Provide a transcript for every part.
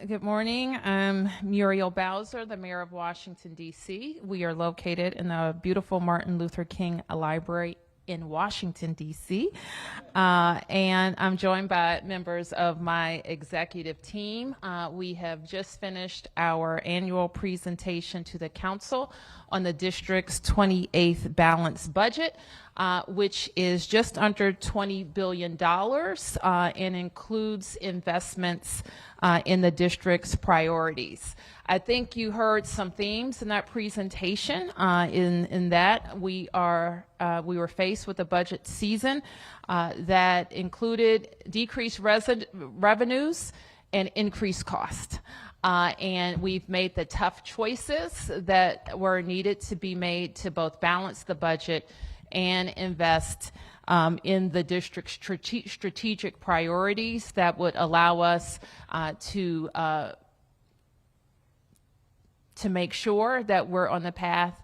Good morning. I'm Muriel Bowser, the Mayor of Washington, D.C. We are located in the beautiful Martin Luther King Library in Washington, D.C. And I'm joined by members of my executive team. We have just finished our annual presentation to the council on the district's 28th balanced budget, which is just under $20 billion and includes investments in the district's priorities. I think you heard some themes in that presentation. In that we were faced with a budget season that included decreased revenues and increased cost. And we've made the tough choices that were needed to be made to both balance the budget and invest in the district's strategic priorities that would allow us to make sure that we're on the path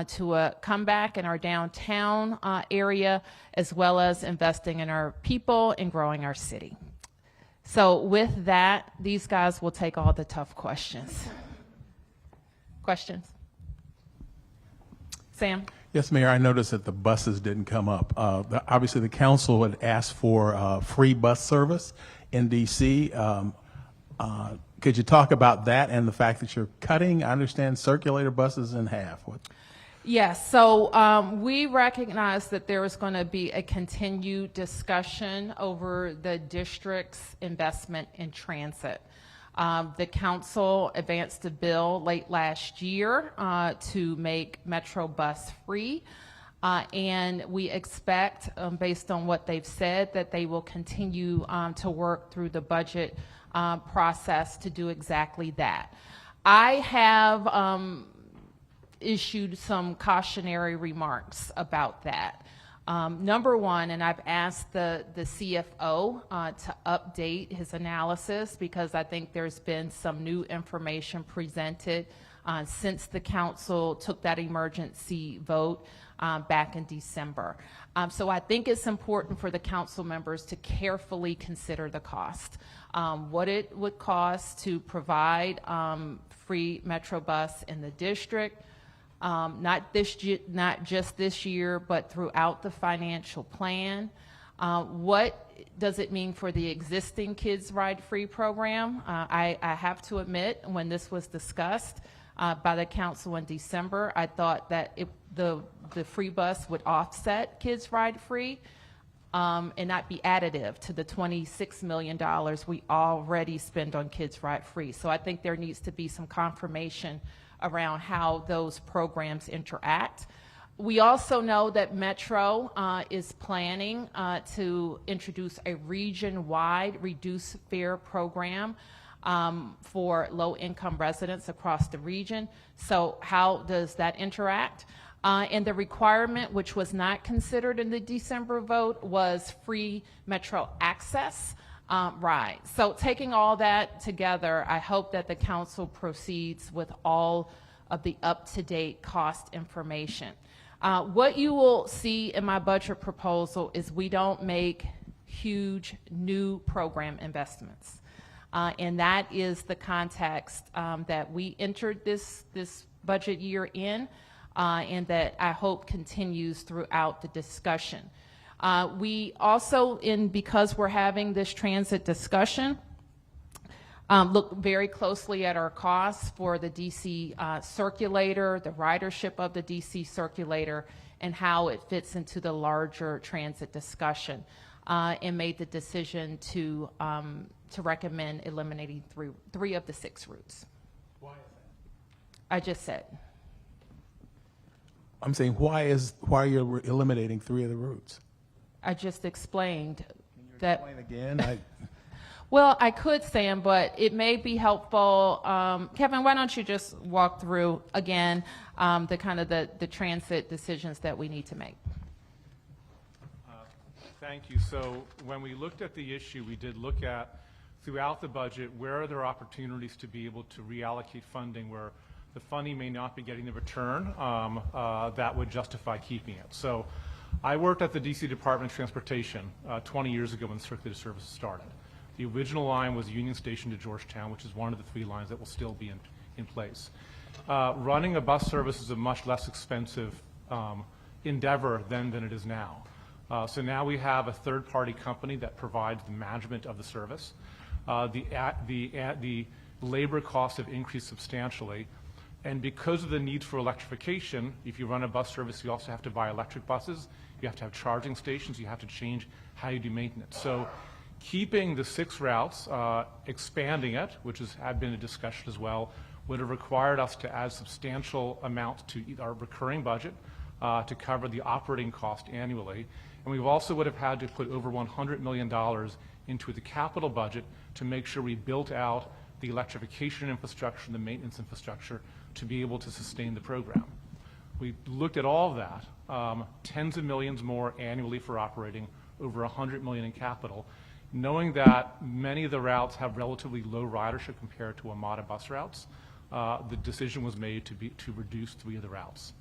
to a comeback in our downtown area, as well as investing in our people and growing our city. So with that, these guys will take all the tough questions. Questions? Sam? Yes, Mayor, I noticed that the buses didn't come up. Obviously, the council had asked for free bus service in D.C. Could you talk about that and the fact that you're cutting, I understand, circulator buses in half? Yes, so we recognize that there is going to be a continued discussion over the district's investment in transit. The council advanced a bill late last year to make Metro bus free, and we expect, based on what they've said, that they will continue to work through the budget process to do exactly that. I have issued some cautionary remarks about that. Number one, and I've asked the CFO to update his analysis because I think there's been some new information presented since the council took that emergency vote back in December. So I think it's important for the council members to carefully consider the cost. What it would cost to provide free Metro bus in the district, not just this year, but throughout the financial plan. What does it mean for the existing Kids Ride Free program? I have to admit, when this was discussed by the council in December, I thought that the free bus would offset Kids Ride Free and not be additive to the $26 million we already spend on Kids Ride Free. So I think there needs to be some confirmation around how those programs interact. We also know that Metro is planning to introduce a region-wide reduced fare program for low-income residents across the region. So how does that interact? And the requirement, which was not considered in the December vote, was free Metro access. Right. So taking all that together, I hope that the council proceeds with all of the up-to-date cost information. What you will see in my budget proposal is we don't make huge new program investments. And that is the context that we entered this budget year in, and that I hope continues throughout the discussion. We also, because we're having this transit discussion, look very closely at our costs for the DC circulator, the ridership of the DC circulator, and how it fits into the larger transit discussion, and made the decision to recommend eliminating three of the 6 routes. Why is that? I just said. I'm saying why are you eliminating 3 of the routes? I just explained. Can you that. Explain again? Well, I could, Sam, but it may be helpful. Kevin, why don't you just walk through again the kind of the transit decisions that we need to make? Thank you. So when we looked at the issue, we did look at throughout the budget where are there opportunities to be able to reallocate funding where the funding may not be getting the return that would justify keeping it. So I worked at the DC Department of Transportation 20 years ago when circulator services started. The original line was Union Station to Georgetown, which is one of the 3 lines that will still be in place. Running a bus service is a much less expensive endeavor than it is now. So now we have a third-party company that provides the management of the service. The labor costs have increased substantially, and because of the need for electrification, if you run a bus service, you also have to buy electric buses, you have to have charging stations, you have to change how you do maintenance. So keeping the 6 routes, expanding it, which had been a discussion as well, would have required us to add substantial amounts to our recurring budget to cover the operating cost annually. And we also would have had to put over $100 million into the capital budget to make sure we built out the electrification infrastructure and the maintenance infrastructure to be able to sustain the program. We looked at all of that, tens of millions more annually for operating, over $100 million in capital, knowing that many of the routes have relatively low ridership compared to WMATA bus routes. The decision was made to reduce 3 of the routes.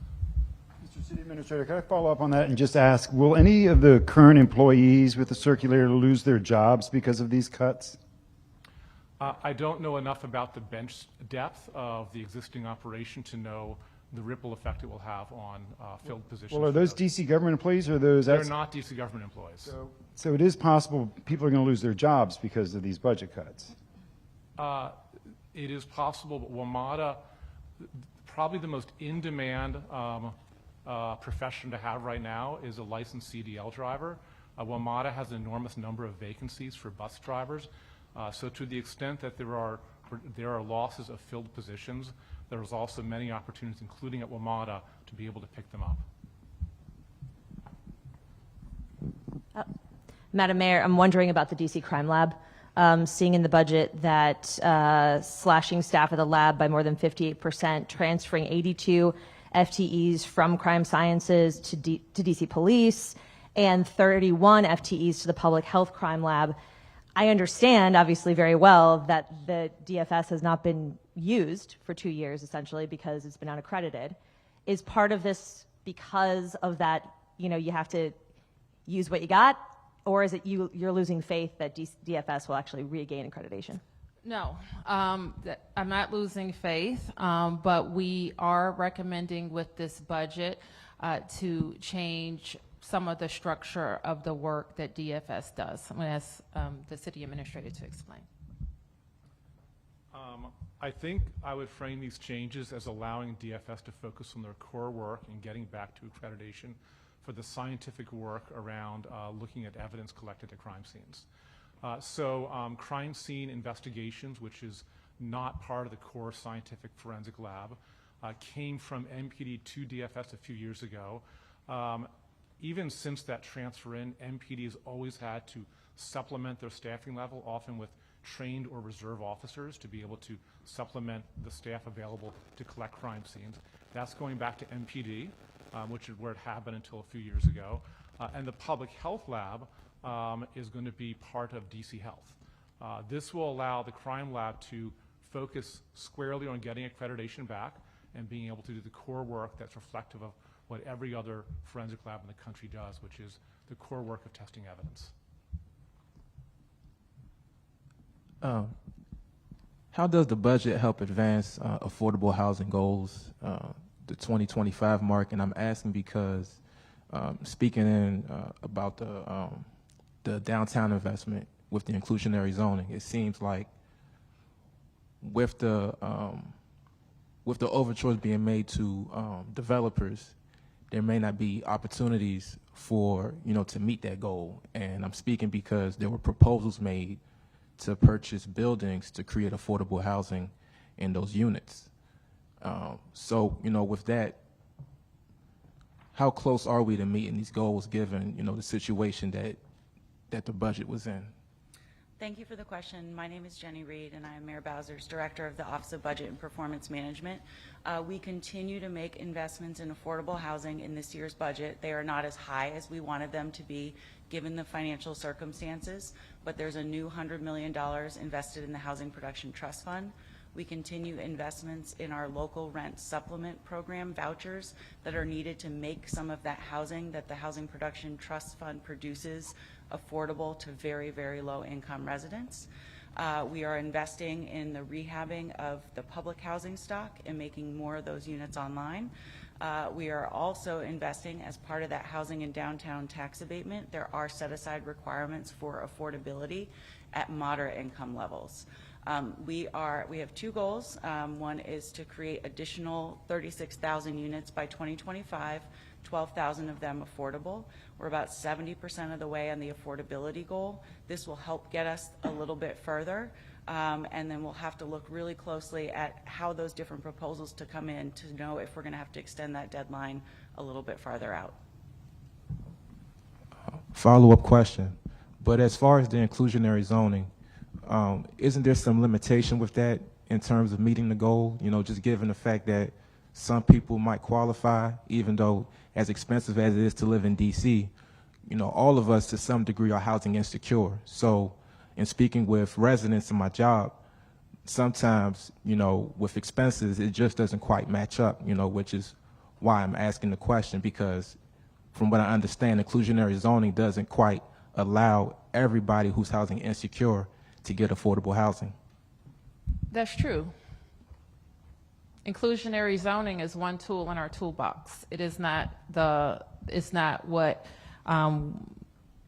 Mr. City Administrator, can I follow up on that and just ask, will any of the current employees with the circulator lose their jobs because of these cuts? I don't know enough about the bench depth of the existing operation to know the ripple effect it will have on filled positions. Well, are those DC government employees or are those? They're not DC government employees. So it is possible people are going to lose their jobs because of these budget cuts. It is possible, but WMATA, probably the most in-demand profession to have right now is a licensed CDL driver. WMATA has an enormous number of vacancies for bus drivers. So to the extent that there are losses of filled positions, there's also many opportunities, including at WMATA, to be able to pick them up. Madam Mayor, I'm wondering about the DC Crime Lab. Seeing in the budget that slashing staff at the lab by more than 58%, transferring 82 FTEs from crime sciences to DC Police, and 31 FTEs to the Public Health Crime Lab. I understand, obviously, very well that the DFS has not been used for 2 years, essentially, because it's been unaccredited. Is part of this because of that, you have to use what you got, or is it you're losing faith that DFS will actually regain accreditation? No, I'm not losing faith, but we are recommending with this budget to change some of the structure of the work that DFS does. I'm going to ask the city administrator to explain. I think I would frame these changes as allowing DFS to focus on their core work and getting back to accreditation for the scientific work around looking at evidence collected at crime scenes. Crime scene investigations, which is not part of the core scientific forensic lab, came from MPD to DFS a few years ago. Even since that transfer in, MPD has always had to supplement their staffing level, often with trained or reserve officers, to be able to supplement the staff available to collect crime scenes. That's going back to MPD, which is where it had been until a few years ago. And the Public Health Lab is going to be part of DC Health. This will allow the crime lab to focus squarely on getting accreditation back and being able to do the core work that's reflective of what every other forensic lab in the country does, which is the core work of testing evidence. How does the budget help advance affordable housing goals, the 2025 mark? And I'm asking because speaking about the downtown investment with the inclusionary zoning, it seems like with the overtures being made to developers, there may not be opportunities for, to meet that goal. And I'm speaking because there were proposals made to purchase buildings to create affordable housing in those units. With that, how close are we to meeting these goals given, the situation that the budget was in? Thank you for the question. My name is Jenny Reed, and I am Mayor Bowser's Director of the Office of Budget and Performance Management. We continue to make investments in affordable housing in this year's budget. They are not as high as we wanted them to be given the financial circumstances, but there's a new $100 million invested in the Housing Production Trust Fund. We continue investments in our local rent supplement program vouchers that are needed to make some of that housing that the Housing Production Trust Fund produces affordable to very, very low income residents. We are investing in the rehabbing of the public housing stock and making more of those units online. We are also investing as part of that housing and downtown tax abatement. There are set-aside requirements for affordability at moderate income levels. We have two goals. One is to create additional 36,000 units by 2025, 12,000 of them affordable. We're about 70% of the way on the affordability goal. This will help get us a little bit further, and then we'll have to look really closely at how those different proposals to come in to know if we're going to have to extend that deadline a little bit farther out. Follow-up question. But as far as the inclusionary zoning, isn't there some limitation with that in terms of meeting the goal? You know, just given the fact that some people might qualify, even though as expensive as it is to live in DC, you know, all of us to some degree are housing insecure. So in speaking with residents in my job, sometimes, you know, with expenses, it just doesn't quite match up, you know, which is why I'm asking the question, because from what I understand, inclusionary zoning doesn't quite allow everybody who's housing insecure to get affordable housing. That's true. Inclusionary zoning is one tool in our toolbox. It is not the, it's not what,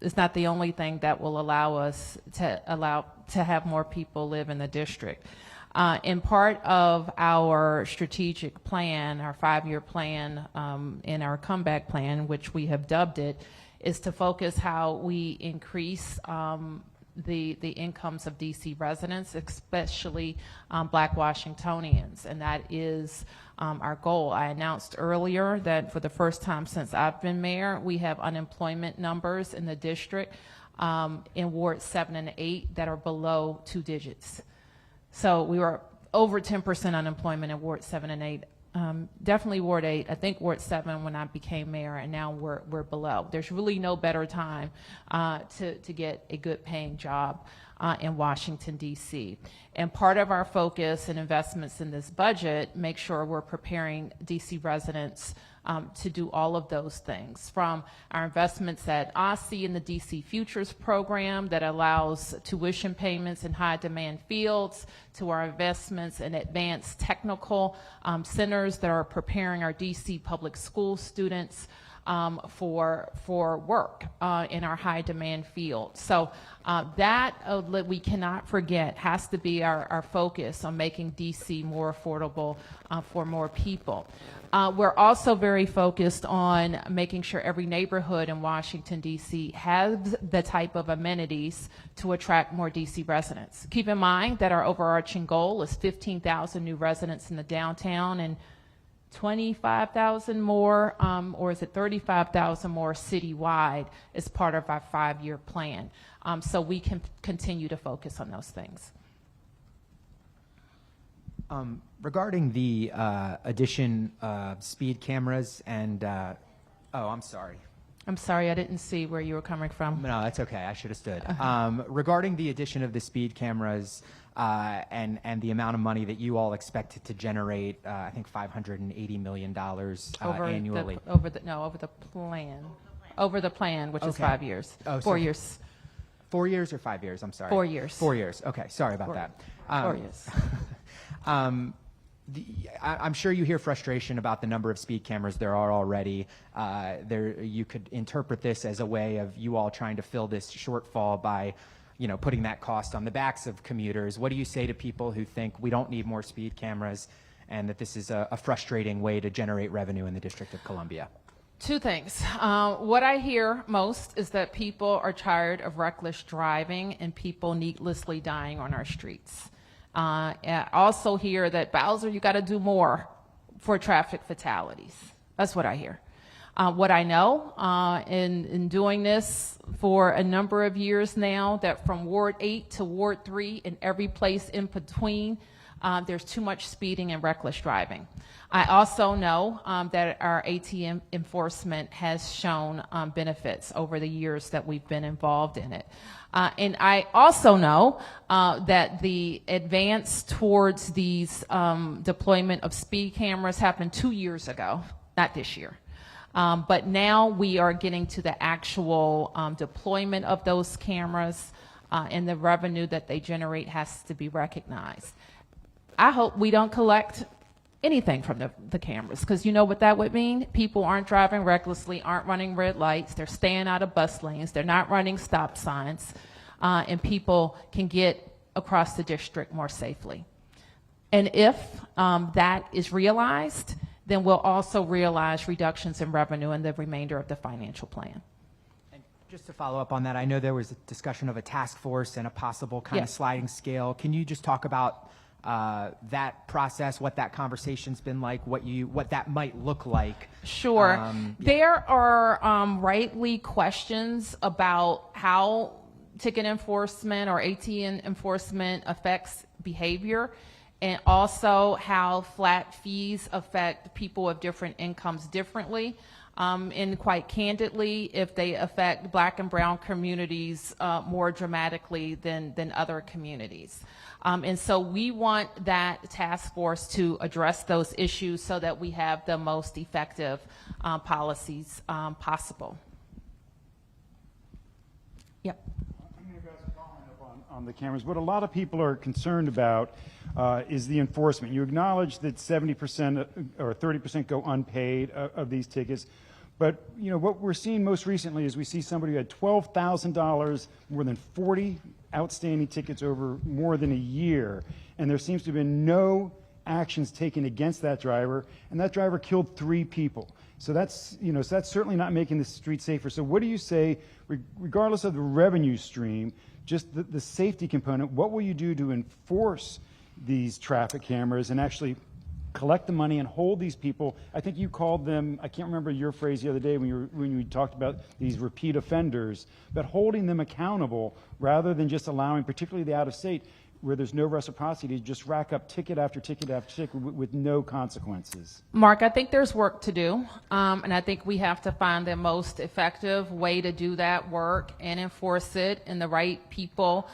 it's not the only thing that will allow us to have more people live in the district. In part of our strategic plan, our 5-year plan, and our comeback plan, which we have dubbed it, is to focus how we increase the incomes of DC residents, especially Black Washingtonians, and that is our goal. I announced earlier that for the first time since I've been mayor, we have unemployment numbers in the district in Ward 7 and 8 that are below 2 digits. So we were over 10% unemployment in Ward 7 and 8. Definitely Ward 8, I think Ward 7 when I became mayor, and now we're below. There's really no better time to get a good paying job in Washington, D.C. And part of our focus and investments in this budget make sure we're preparing D.C. residents to do all of those things, from our investments at OSSI in the DC Futures program that allows tuition payments in high demand fields, to our investments in advanced technical centers that are preparing our DC public school students for work in our high demand field. So that we cannot forget has to be our focus on making DC more affordable for more people. We're also very focused on making sure every neighborhood in Washington, D.C. has the type of amenities to attract more D.C. residents. Keep in mind that our overarching goal is 15,000 new residents in the downtown and 25,000 more, or is it 35,000 more citywide as part of our 5-year plan. So we can continue to focus on those things. Regarding the addition of speed cameras and, oh, I'm sorry. I'm sorry, I didn't see where you were coming from. No, that's okay. I should have stood. Regarding the addition of the speed cameras and the amount of money that you all expect to generate, I think $580 million annually. Over the plan. Over the plan, which is 5 years. Oh, 4 years. 4 years or 5 years? I'm sorry. 4 years. 4 years. Okay, sorry about that. 4 years. I'm sure you hear frustration about the number of speed cameras there are already. You could interpret this as a way of you all trying to fill this shortfall by, you know, putting that cost on the backs of commuters. What do you say to people who think we don't need more speed cameras and that this is a frustrating way to generate revenue in the District of Columbia? Two things. What I hear most is that people are tired of reckless driving and people needlessly dying on our streets. I also hear that, Bowser, you got to do more for traffic fatalities. That's what I hear. What I know in doing this for a number of years now, that from Ward 8 to Ward 3 and every place in between, there's too much speeding and reckless driving. I also know that our ATM enforcement has shown benefits over the years that we've been involved in it. And I also know that the advance towards these deployment of speed cameras happened 2 years ago, not this year. But now we are getting to the actual deployment of those cameras, and the revenue that they generate has to be recognized. I hope we don't collect anything from the cameras, because you know what that would mean? People aren't driving recklessly, aren't running red lights, they're staying out of bus lanes, they're not running stop signs, and people can get across the district more safely. And if that is realized, then we'll also realize reductions in revenue in the remainder of the financial plan. And just to follow up on that, I know there was a discussion of a task force and a possible kind of Yes. sliding scale. Can you just talk about that process, what that conversation's been like, what that might look like? Sure. There are rightly questions about how ticket enforcement or ATN enforcement affects behavior, and also how flat fees affect people of different incomes differently. And quite candidly, if they affect Black and brown communities more dramatically than other communities. And so we want that task force to address those issues so that we have the most effective policies possible. Yep. I'm going to go ask a comment up on the cameras. What a lot of people are concerned about is the enforcement. You acknowledge that 70% or 30% go unpaid of these tickets. But you know what we're seeing most recently is we see somebody who had $12,000, more than 40 outstanding tickets over more than a year, and there seems to have been no actions taken against that driver, and that driver killed 3 people. So that's, you know, so that's certainly not making the street safer. So what do you say, regardless of the revenue stream, just the safety component, what will you do to enforce these traffic cameras and actually collect the money and hold these people? I think you called them, I can't remember your phrase the other day when you talked about these repeat offenders, but holding them accountable rather than just allowing, particularly the out-of-state, where there's no reciprocity, to just rack up ticket after ticket after ticket with no consequences. Mark, I think there's work to do, and I think we have to find the most effective way to do that work and enforce it, and the right people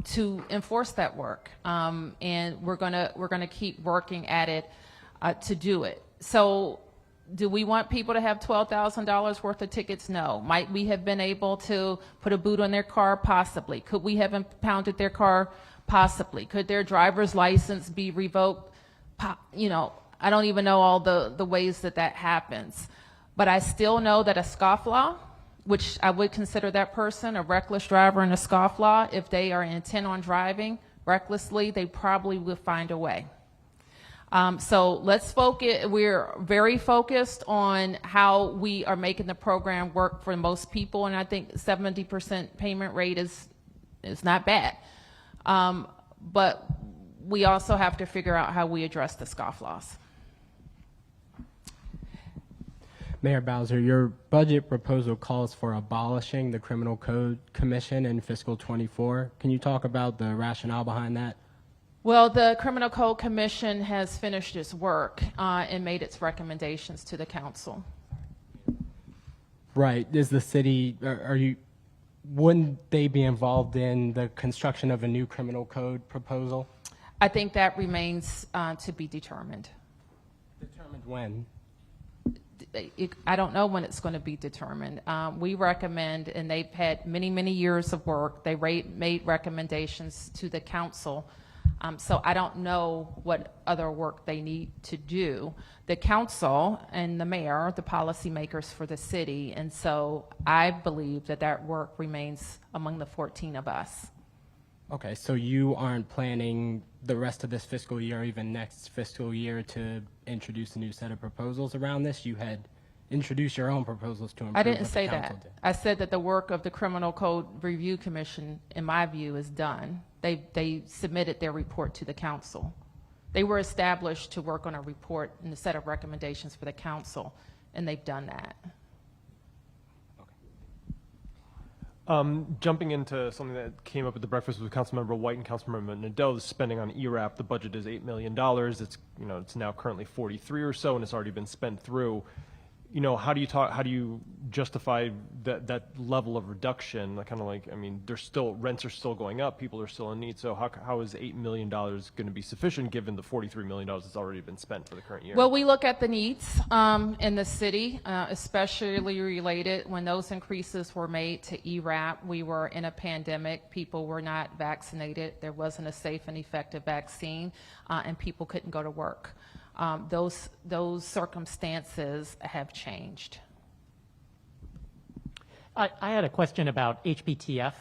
to enforce that work. And we're gonna keep working at it to do it. So, do we want people to have $12,000 worth of tickets? No. Might we have been able to put a boot on their car? Possibly. Could we have impounded their car? Possibly. Could their driver's license be revoked? You know, I don't even know all the ways that happens. But I still know that a scofflaw, which I would consider that person a reckless driver and a scofflaw, if they are intent on driving recklessly, they probably will find a way. So let's focus. We're very focused on how we are making the program work for most people, and I think 70% payment rate is not bad. But we also have to figure out how we address the scofflaws. Mayor Bowser, your budget proposal calls for abolishing the Criminal Code Commission in fiscal '24. Can you talk about the rationale behind that? Well, the Criminal Code Commission has finished its work and made its recommendations to the council. Right. Is the city, wouldn't they be involved in the construction of a new criminal code proposal? I think that remains to be determined. Determined when? I don't know when it's going to be determined. We recommend, and they've had many, many years of work, they made recommendations to the council. So I don't know what other work they need to do. The council and the mayor are the policymakers for the city, and so I believe that work remains among the 14 of us. Okay, so you aren't planning the rest of this fiscal year, or even next fiscal year, to introduce a new set of proposals around this? You had introduced your own proposals to improve I didn't what the say council that. did. I said that the work of the Criminal Code Review Commission, in my view, is done. They submitted their report to the council. They were established to work on a report and a set of recommendations for the council, and they've done that. Jumping into something that came up at the breakfast with Councilmember White and Councilmember Nadeau, the spending on Ewrap, the budget is $8 million. It's, it's now currently 43 or so, and it's already been spent through. you know, how do you justify that level of reduction? Kind of like, I mean, rents are still going up, people are still in need. So how is $8 million going to be sufficient given the $43 million that's already been spent for the current year? Well, we look at the needs in the city, especially related when those increases were made to Ewrap. We were in a pandemic. People were not vaccinated. There wasn't a safe and effective vaccine, and people couldn't go to work. Those circumstances have changed. I had a question about HPTF.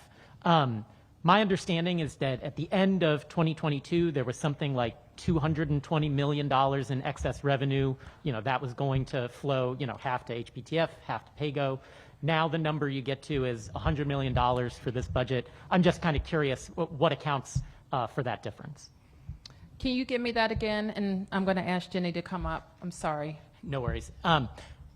My understanding is that at the end of 2022, there was something like $220 million in excess revenue. You know, that was going to flow, you know, half to HPTF, half to PAYGO. Now the number you get to is $100 million for this budget. I'm just kind of curious what accounts for that difference. Can you give me that again? And I'm going to ask Jenny to come up. I'm sorry. No worries.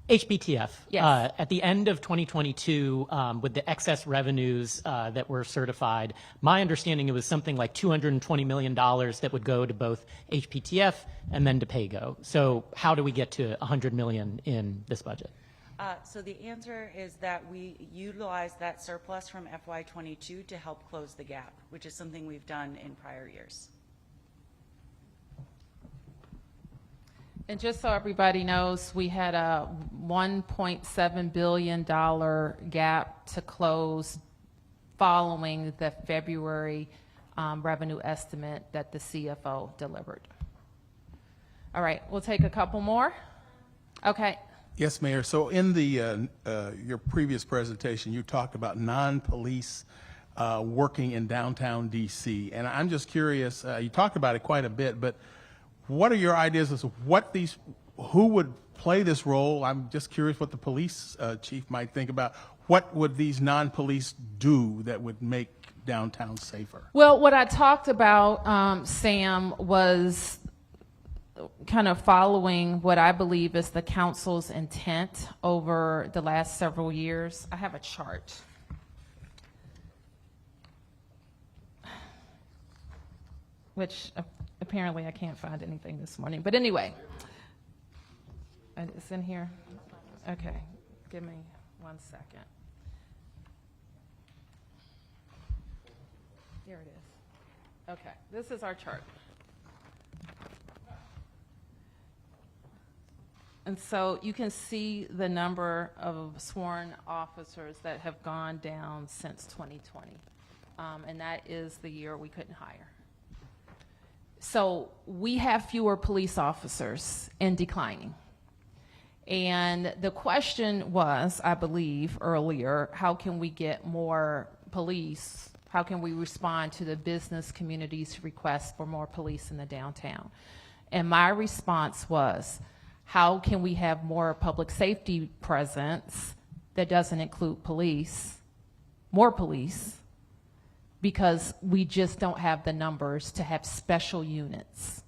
HPTF. Yes. At the end of 2022, with the excess revenues that were certified, my understanding it was something like $220 million that would go to both HPTF and then to PAYGO. So how do we get to $100 million in this budget? So the answer is that we utilize that surplus from FY22 to help close the gap, which is something we've done in prior years. And just so everybody knows, we had a $1.7 billion gap to close following the February revenue estimate that the CFO delivered. All right, we'll take a couple more. Okay. Yes, Mayor. So in the your previous presentation, you talked about non-police working in downtown DC, and I'm just curious. You talked about it quite a bit, but what are your ideas as to who would play this role? I'm just curious what the police chief might think about. What would these non-police do that would make downtown safer? Well, what I talked about, Sam, was kind of following what I believe is the council's intent over the last several years. I have a chart. Which apparently I can't find anything this morning. But anyway, it's in here. Okay, give me 1 second. Here it is. Okay, this is our chart. And so you can see the number of sworn officers that have gone down since 2020. And that is the year we couldn't hire. So we have fewer police officers and declining. And the question was, I believe earlier, how can we get more police? How can we respond to the business community's request for more police in the downtown? And my response was, how can we have more public safety presence that doesn't include police, more police, because we just don't have the numbers to have special units.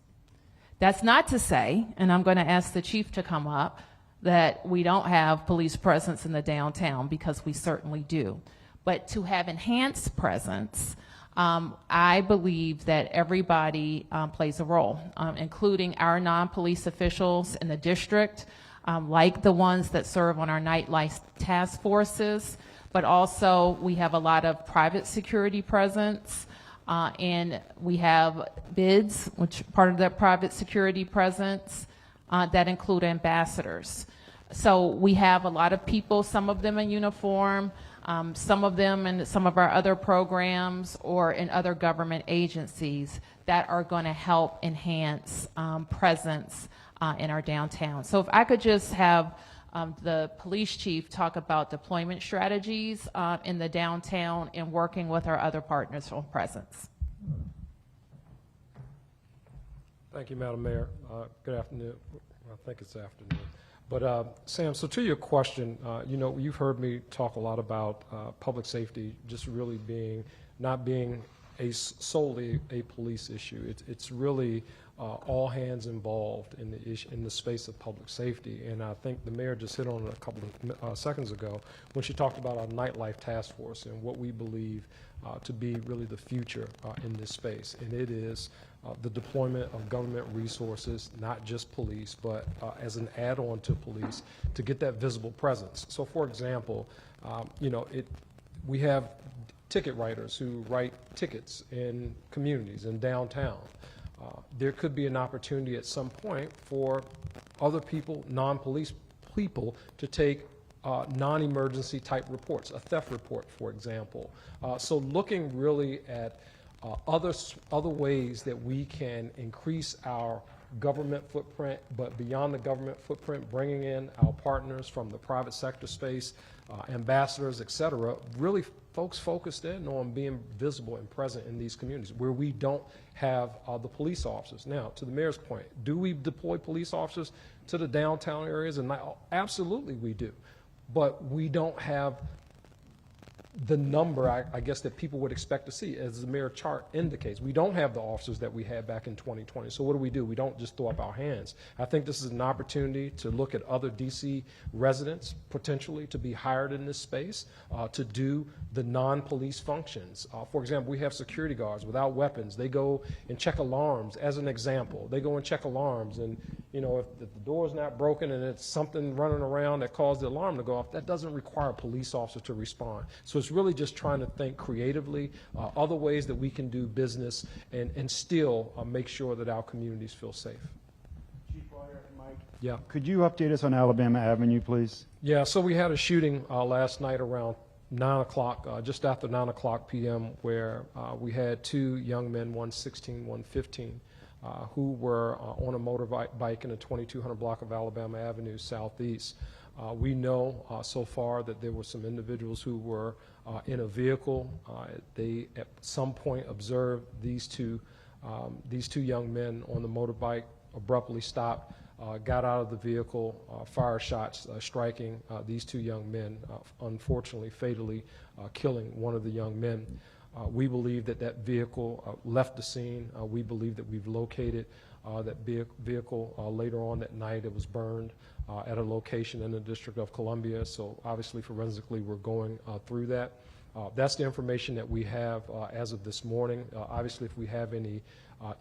That's not to say, and I'm going to ask the chief to come up, that we don't have police presence in the downtown, because we certainly do. But to have enhanced presence, I believe that everybody plays a role, including our non-police officials in the district, like the ones that serve on our nightlife task forces, but also we have a lot of private security presence, and we have bids, which part of that private security presence that include ambassadors. So we have a lot of people, some of them in uniform, some of them in some of our other programs or in other government agencies that are going to help enhance presence in our downtown. So if I could just have the police chief talk about deployment strategies in the downtown and working with our other partners on presence. Thank you, Madam Mayor. Good afternoon. I think it's afternoon. But Sam, so to your question, you know, you've heard me talk a lot about public safety just really not being solely a police issue. It's really all hands involved in the space of public safety. And I think the mayor just hit on it a couple of seconds ago when she talked about our nightlife task force and what we believe to be really the future in this space. And it is the deployment of government resources, not just police, but as an add-on to police to get that visible presence. So for example, we have ticket writers who write tickets in communities in downtown. There could be an opportunity at some point for other people, non-police people, to take non-emergency type reports, a theft report, for example. So looking really at other ways that we can increase our government footprint, but beyond the government footprint, bringing in our partners from the private sector space, ambassadors, et cetera, really folks focused in on being visible and present in these communities where we don't have the police officers. Now, to the mayor's point, do we deploy police officers to the downtown areas? And absolutely we do, but we don't have the number, I guess, that people would expect to see, as the mayor chart indicates. We don't have the officers that we had back in 2020. So what do? We don't just throw up our hands. I think this is an opportunity to look at other DC residents, potentially, to be hired in this space, to do the non-police functions. For example, we have security guards without weapons. They go and check alarms, as an example. They go and check alarms, and if the door's not broken and it's something running around that caused the alarm to go off, that doesn't require a police officer to respond. So it's really just trying to think creatively, other ways that we can do business and still make sure that our communities feel safe. Chief Boyer, Mike. Yeah. Could you update us on Alabama Avenue, please? Yeah, so we had a shooting last night around 9 o'clock, just after 9 o'clock p.m., where we had two young men, one 16, one 15, who were on a motorbike in the 2200 block of Alabama Avenue Southeast. We know so far that there were some individuals who were in a vehicle. They at some point observed these two young men on the motorbike, abruptly stopped, got out of the vehicle, fire shots striking these two young men, unfortunately fatally killing one of the young men. We believe that vehicle left the scene. We believe that we've located that vehicle later on that night. It was burned at a location in the District of Columbia. So obviously forensically we're going through that. That's the information that we have as of this morning. Obviously if we have any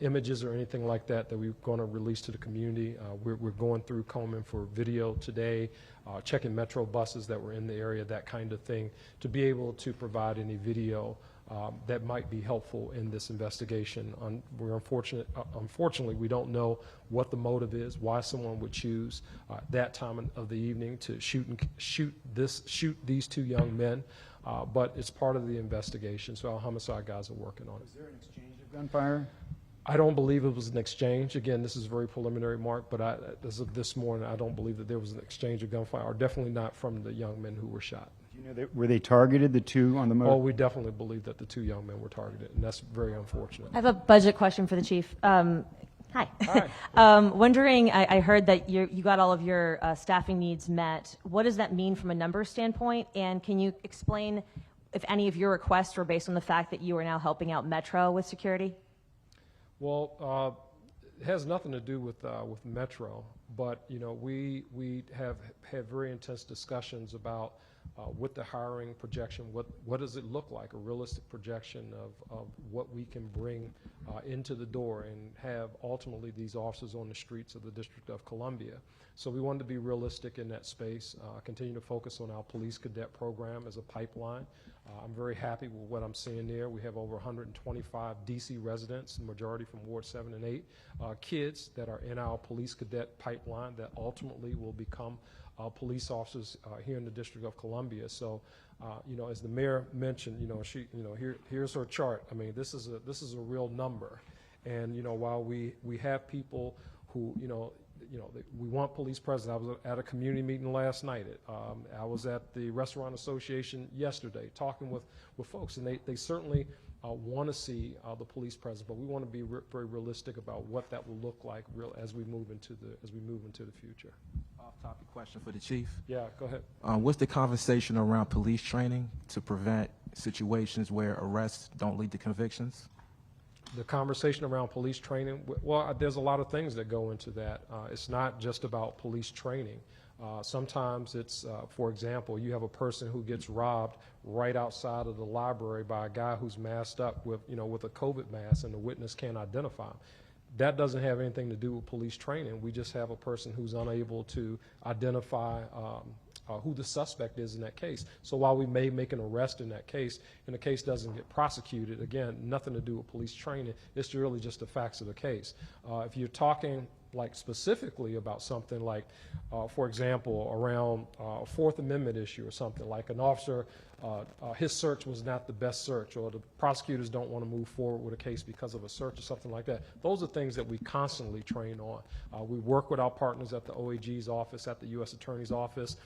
images or anything like that we're going to release to the community, we're going through combing for video today, checking metro buses that were in the area, that kind of thing, to be able to provide any video that might be helpful in this investigation. Unfortunately, we don't know what the motive is, why someone would choose that time of the evening to shoot these two young men, but it's part of the investigation. So our homicide guys are working on it. Was there an exchange of gunfire? I don't believe it was an exchange. Again, this is very preliminary, Mark, but as of this morning, I don't believe that there was an exchange of gunfire, or definitely not from the young men who were shot. Do you know were they targeted, the two on the motor? Oh, we definitely believe that the two young men were targeted, and that's very unfortunate. I have a budget question for the chief. Hi. Wondering, I heard that you got all of your staffing needs met. What does that mean from a numbers standpoint? And can you explain if any of your requests were based on the fact that you are now helping out Metro with security? Well, it has nothing to do with Metro, but we have had very intense discussions about with the hiring projection, what does it look like, a realistic projection of what we can bring into the door and have ultimately these officers on the streets of the District of Columbia. So we wanted to be realistic in that space, continue to focus on our police cadet program as a pipeline. I'm very happy with what I'm seeing there. We have over 125 DC residents, the majority from Ward 7 and 8, kids that are in our police cadet pipeline that ultimately will become police officers here in the District of Columbia. So, as the mayor mentioned, here's her chart. I mean, this is a real number, and while we have people who we want police presence. I was at a community meeting last night. I was at the Restaurant Association yesterday talking with folks, and they certainly want to see the police presence, but we want to be very realistic about what that will look like as we move into the future. Off-topic question for the chief. Yeah, go ahead. What's the conversation around police training to prevent situations where arrests don't lead to convictions? The conversation around police training, well, there's a lot of things that go into that. It's not just about police training. Sometimes it's, for example, you have a person who gets robbed right outside of the library by a guy who's masked up with, with a COVID mask, and the witness can't identify him. That doesn't have anything to do with police training. We just have a person who's unable to identify who the suspect is in that case. So while we may make an arrest in that case, and the case doesn't get prosecuted, again, nothing to do with police training. It's really just the facts of the case. If you're talking like specifically about something like, for example, around a Fourth Amendment issue or something, like an officer, his search was not the best search, or the prosecutors don't want to move forward with a case because of a search or something like that. Those are things that we constantly train on. We work with our partners at the OAG's office, at the U.S. Attorney's office,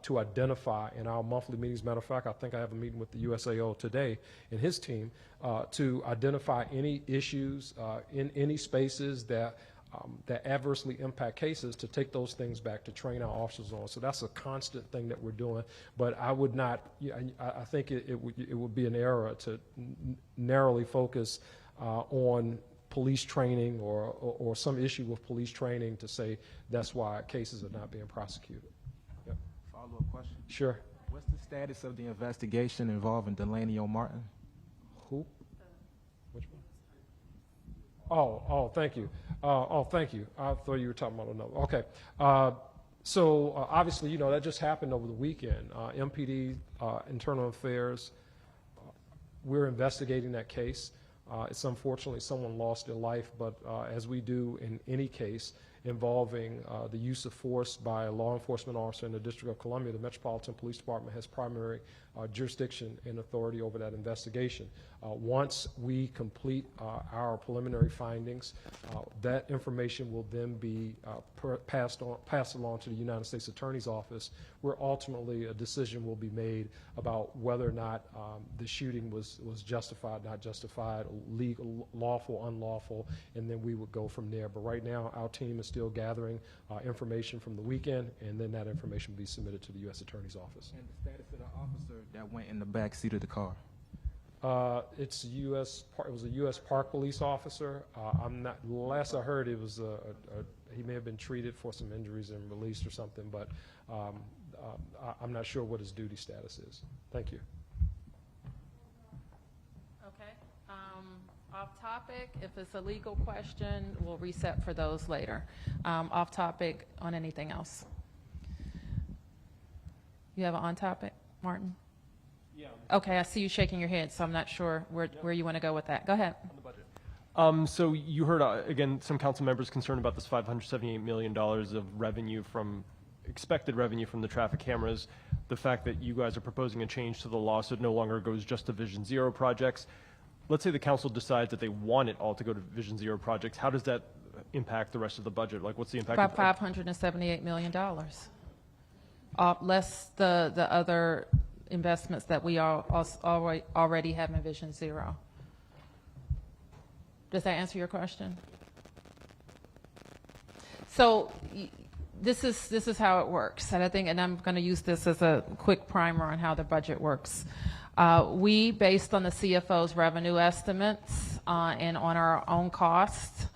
to identify in our monthly meetings. Matter of fact, I think I have a meeting with the USAO today and his team to identify any issues in any spaces that adversely impact cases, to take those things back to train our officers on. So that's a constant thing that we're doing. But I would not, I think it would be an error to narrowly focus on police training or some issue with police training to say that's why cases are not being prosecuted. Yep. Follow-up question? Sure. What's the status of the investigation involving Delaney O'Martin? Who? Which one? Oh, thank you. Thank you. I thought you were talking about another. Okay. So obviously, that just happened over the weekend. MPD, Internal Affairs, we're investigating that case. It's unfortunately someone lost their life, but as we do in any case involving the use of force by a law enforcement officer in the District of Columbia, the Metropolitan Police Department has primary jurisdiction and authority over that investigation. Once we complete our preliminary findings, that information will then be passed along to the United States Attorney's Office, where ultimately a decision will be made about whether or not the shooting was justified, not justified, legal, lawful, unlawful, and then we would go from there. But right now, our team is still gathering information from the weekend, and then that information will be submitted to the U.S. Attorney's Office. And the status of the officer that went in the back seat of the car? It was a U.S. Park Police officer. Last I heard, it was he may have been treated for some injuries and released or something, but I'm not sure what his duty status is. Thank you. Okay. Off topic, if it's a legal question, we'll reset for those later. Off topic on anything else? You have an on topic, Martin? Yeah. Okay, I see you shaking your head, so I'm not sure where you want to go with that. Go ahead. On the budget. So you heard, again, some council members concerned about this $578 million of revenue expected revenue from the traffic cameras, the fact that you guys are proposing a change to the law so it no longer goes just to Vision Zero projects. Let's say the council decides that they want it all to go to Vision Zero projects. How does that impact the rest of the budget? Like, what's the impact? About $578 million, less the other investments that we already have in Vision Zero. Does that answer your question? So this is how it works, and I'm going to use this as a quick primer on how the budget works. We, based on the CFO's revenue estimates and on our own costs,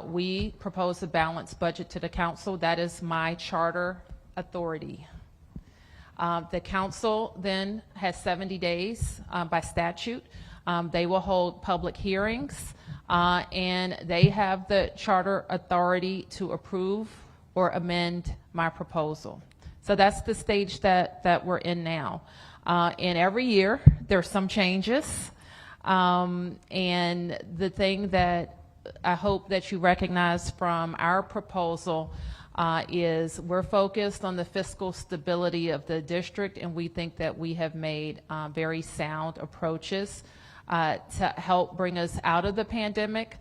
we propose a balanced budget to the council. That is my charter authority. The council then has 70 days by statute. They will hold public hearings, and they have the charter authority to approve or amend my proposal. So that's the stage that we're in now. And every year there's some changes. And the thing that I hope that you recognize from our proposal is we're focused on the fiscal stability of the district, and we think that we have made very sound approaches to help bring us out of the pandemic,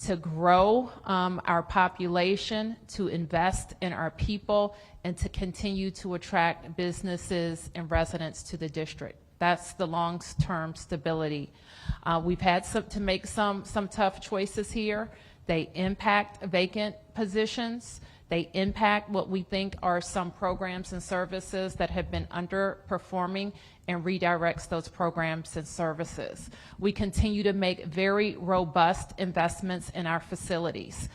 to grow our population, to invest in our people, and to continue to attract businesses and residents to the district. That's the long-term stability. We've had to make some tough choices here. They impact vacant positions. They impact what we think are some programs and services that have been underperforming and redirects those programs and services. We continue to make very robust investments in our facilities,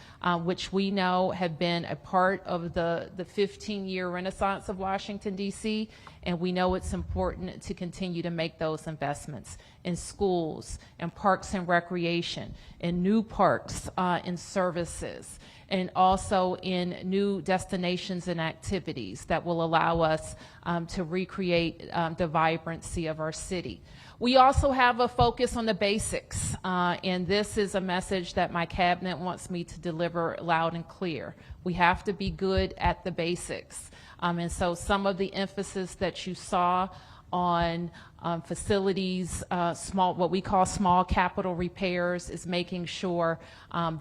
which we know have been a part of the 15-year renaissance of Washington, D.C., and we know it's important to continue to make those investments in schools, in parks and recreation, in new parks and services, and also in new destinations and activities that will allow us to recreate the vibrancy of our city. We also have a focus on the basics, and this is a message that my cabinet wants me to deliver loud and clear. We have to be good at the basics. And so some of the emphasis that you saw on facilities, what we call small capital repairs, is making sure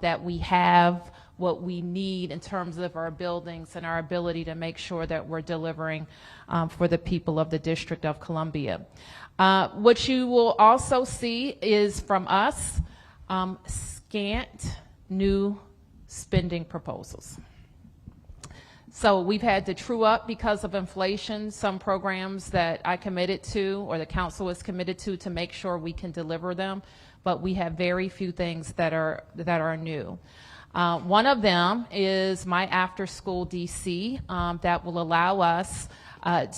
that we have what we need in terms of our buildings and our ability to make sure that we're delivering for the people of the District of Columbia. What you will also see is from us scant new spending proposals. So we've had to true up because of inflation some programs that I committed to, or the council is committed to make sure we can deliver them, but we have very few things that are new. One of them is my after-school DC that will allow us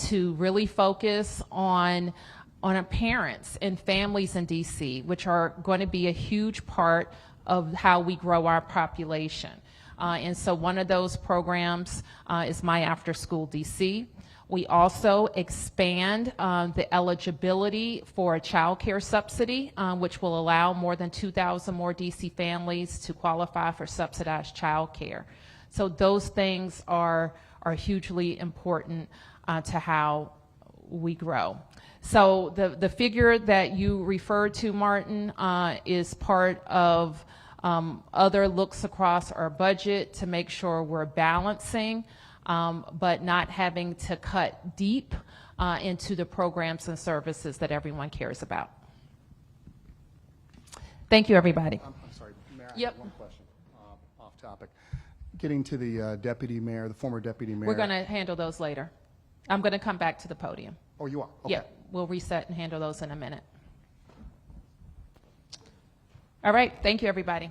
to really focus on our parents and families in DC, which are going to be a huge part of how we grow our population. And so one of those programs is my after-school DC. We also expand the eligibility for a child care subsidy, which will allow more than 2,000 more DC families to qualify for subsidized child care. So those things are hugely important to how we grow. So the figure that you referred to, Martin, is part of other looks across our budget to make sure we're balancing, but not having to cut deep into the programs and services that everyone cares about. Thank you, everybody. I'm sorry, Mayor, I Yep. have one question off topic. Getting to the deputy mayor, the former deputy mayor. We're going to handle those later. I'm going to come back to the podium. Oh, you are? Okay. Yeah, we'll reset and handle those in a minute. All right, thank you, everybody.